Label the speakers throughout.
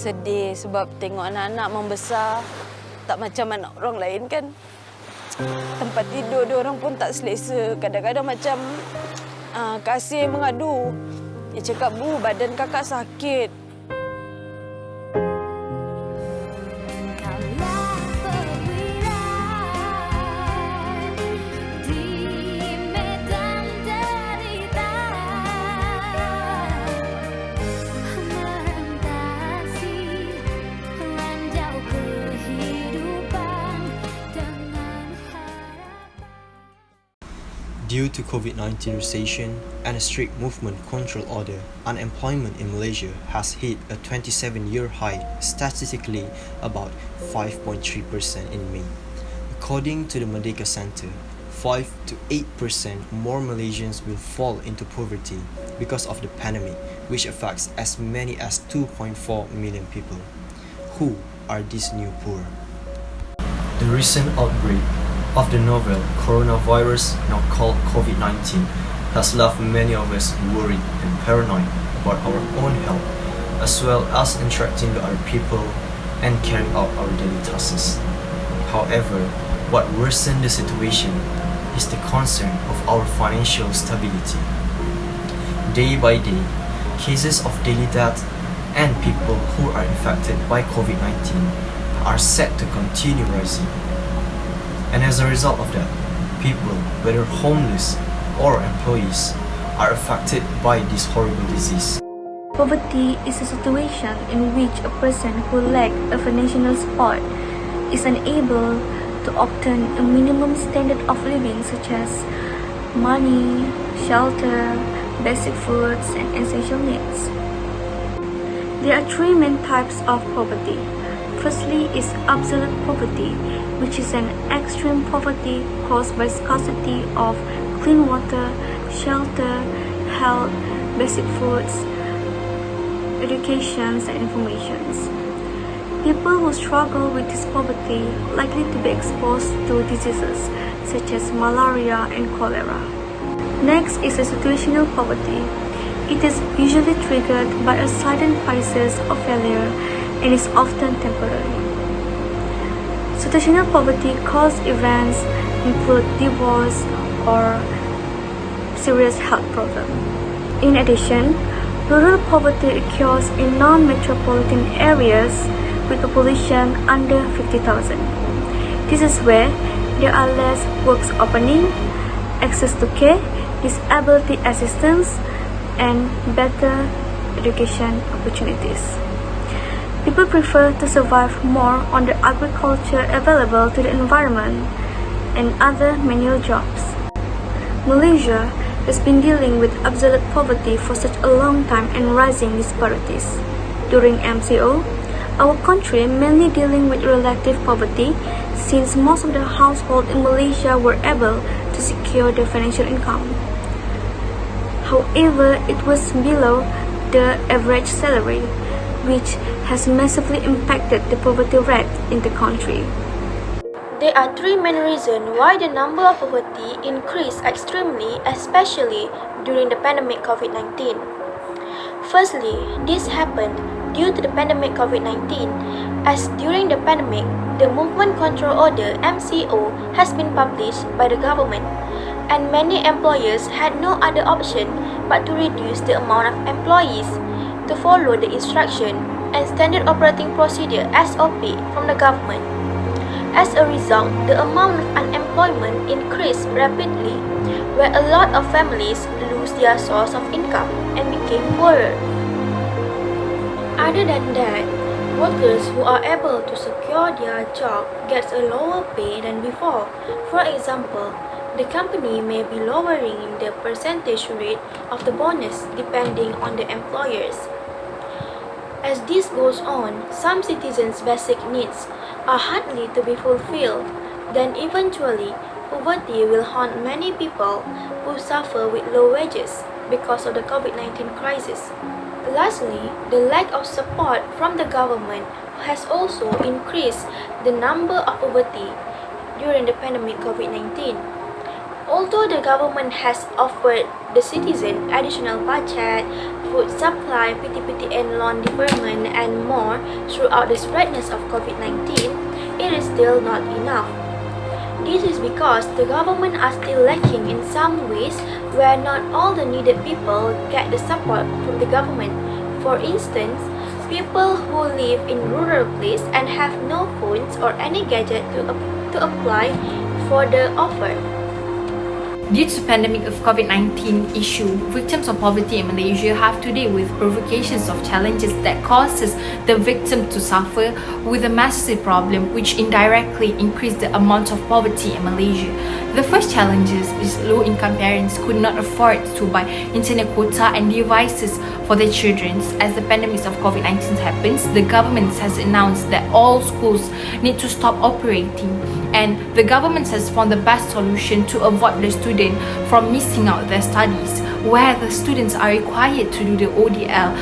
Speaker 1: Sedih sebab tengok anak-anak membesar tak macam anak orang lain kan. Tempat tidur dia orang pun tak selesa. Kadang-kadang macam kasih mengadu. Dia cakap, "Bu, badan kakak sakit."
Speaker 2: Due to COVID-19 recession and a strict movement control order, unemployment in Malaysia has hit a 27-year high, statistically about 5.3% in May. According to the Merdeka Center, 5 to 8% more Malaysians will fall into poverty because of the pandemic, which affects as many as 2.4 million people. Who are these new poor? The recent outbreak of the novel coronavirus, now called COVID-19, has left many of us worried and paranoid about our own health, as well as interacting with other people and carrying out our daily tasks. However, what worsened the situation is the concern of our financial stability. Day by day, cases of daily death and people who are infected by COVID-19 are set to continue rising. And as a result of that, people, whether homeless or employees, are affected by this horrible disease.
Speaker 3: Poverty is a situation in which a person who lacks a financial support is unable to obtain a minimum standard of living such as money, shelter, basic foods, and essential needs. There are three main types of poverty. Firstly is absolute poverty, which is an extreme poverty caused by scarcity of clean water, shelter, health, basic foods, education, and information. People who struggle with this poverty likely to be exposed to diseases such as malaria and cholera. Next is a situational poverty. It is usually triggered by a sudden crisis of failure and is often temporary. Situational poverty caused events include divorce or serious health problems. In addition, rural poverty occurs in non-metropolitan areas with population under 50,000. This is where there are less works opening, access to care, disability assistance, and better education opportunities. People prefer to survive more on the agriculture available to the environment and other manual jobs. Malaysia has been dealing with absolute poverty for such a long time and rising disparities. During MCO, our country mainly dealing with relative poverty since most of the households in Malaysia were able to secure their financial income. However, it was below the average salary, which has massively impacted the poverty rate in the country.
Speaker 4: There are three main reasons why the number of poverty increased extremely, especially during the pandemic COVID-19. Firstly, this happened due to the pandemic COVID-19, as during the pandemic, the Movement Control Order (MCO) has been published by the government, and many employers had no other option but to reduce the amount of employees to follow the instruction and standard operating procedure (SOP) from the government. As a result, the amount of unemployment increased rapidly, where a lot of families lose their source of income and became poorer. Other than that, workers who are able to secure their job gets a lower pay than before. For example, the company may be lowering the percentage rate of the bonus depending on the employers. As this goes on, some citizens' basic needs are hardly to be fulfilled, then eventually poverty will haunt many people who suffer with low wages because of the COVID-19 crisis. Lastly, the lack of support from the government has also increased the number of poverty during the pandemic COVID-19. Although the government has offered the citizen additional budget, food supply, PTPTN loan deferment, and more throughout the spreadness of COVID-19, it is still not enough. This is because the government are still lacking in some ways where not all the needed people get the support from the government. For instance, people who live in rural places and have no phones or any gadget to apply for the offer.
Speaker 5: Due to the pandemic of COVID-19 issue, victims of poverty in Malaysia have to deal with provocations of challenges that causes the victim to suffer with a massive problem which indirectly increase the amount of poverty in Malaysia. The first challenges is low-income parents could not afford to buy internet quota and devices for their children. As the pandemic of COVID-19 happens, the government has announced that all schools need to stop operating, and the government has found the best solution to avoid the student from missing out their studies, where the students are required to do the ODL,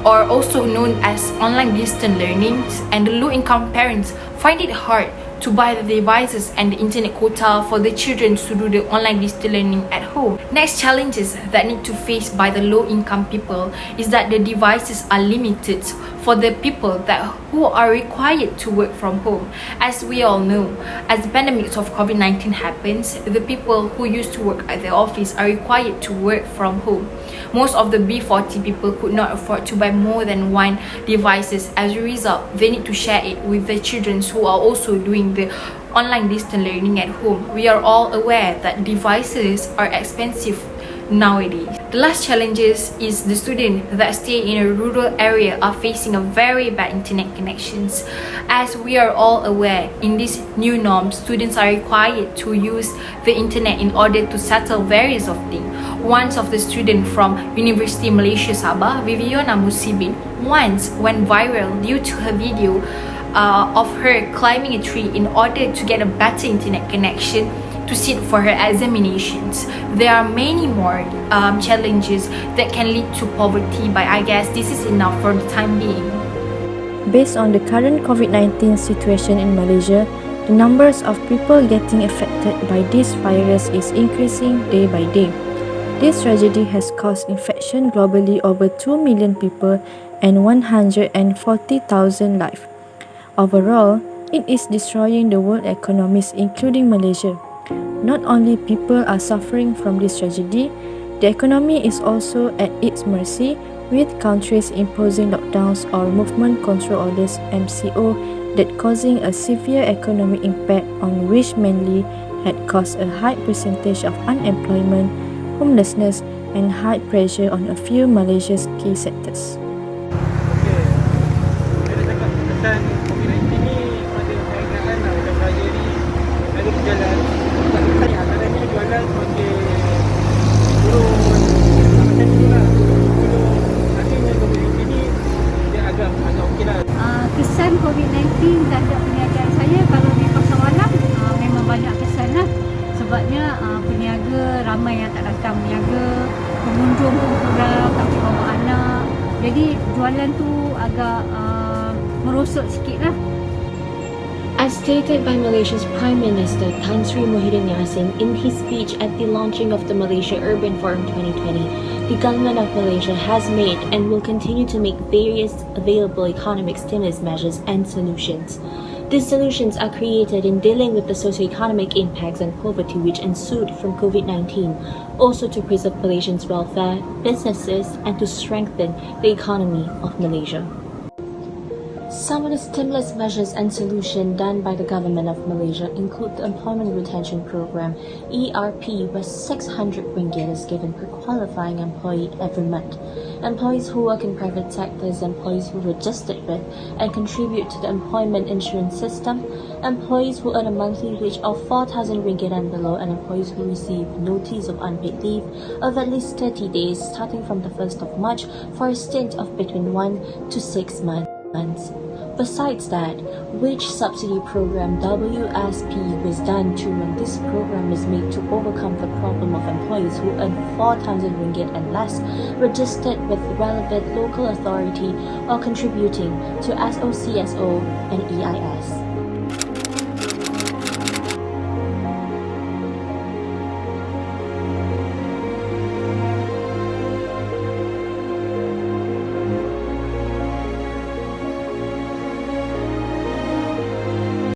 Speaker 5: or also known as online distance learning, and the low-income parents find it hard to buy the devices and the internet quota for the children to do the online distance learning at home. Next challenges that need to face by the low-income people is that the devices are limited for the people who are required to work from home. As we all know, as the pandemic of COVID-19 happens, the people who used to work at the office are required to work from home. Most of the B40 people could not afford to buy more than one devices. As a result, they need to share it with their children who are also doing the online distance learning at home. We are all aware that devices are expensive nowadays. The last challenges is the students that stay in a rural area are facing a very bad internet connections. As we are all aware, in this new norm, students are required to use the internet in order to settle various of things. One of the students from University Malaysia Sabah, Viviana Musibin, once went viral due to her video of her climbing a tree in order to get a better internet connection to sit for her examinations. There are many more challenges that can lead to poverty, but I guess this is enough for the time being.
Speaker 3: Based on the current COVID-19 situation in Malaysia, the numbers of people getting affected by this virus is increasing day by day. This tragedy has caused infection globally over 2 million people and 140,000 lives. Overall, it is destroying the world economies, including Malaysia. Not only people are suffering from this tragedy, the economy is also at its mercy, with countries imposing lockdowns or movement control orders (MCO) that causing a severe economic impact on which mainly had caused a high percentage of unemployment, homelessness and high pressure on a few Malaysia's key sectors.
Speaker 6: Saya cakap tentang COVID-19 ni pada perniagaan lah macam saya ni ada berjalan tak saya antaranya jualan sebagai turun macam tu lah turun akhirnya COVID-19 ni dia agak okey lah.
Speaker 7: Kesan COVID-19 terhadap perniagaan saya kalau di pasar malam memang banyak kesan lah, sebabnya peniaga ramai yang tak datang berniaga, pengunjung pun kurang, tak boleh bawa anak, jadi jualan tu agak merosot sikit lah.
Speaker 8: As stated by Malaysia's Prime Minister Tan Sri Muhyiddin Yassin in his speech at the launching of the Malaysia Urban Forum 2020, the government of Malaysia has made and will continue to make various available economic stimulus measures and solutions. These solutions are created in dealing with the socio-economic impacts and poverty which ensued from COVID-19, also to preserve Malaysians' welfare, businesses, and to strengthen the economy of Malaysia. Some of the stimulus measures and solutions done by the government of Malaysia include the Employment Retention Program, ERP, where 600 ringgit is given per qualifying employee every month. Employees who work in private sectors, employees who registered with and contribute to the employment insurance system, employees who earn a monthly wage of 4,000 ringgit and below, and employees who receive notice of unpaid leave of at least 30 days starting from the 1st of March for a stint of between 1 to 6 months. Besides that, wage subsidy program WSP was done to when this program is made to overcome the problem of employees who earn 4,000 ringgit and less, registered with the relevant local authority or contributing to SOCSO and EIS.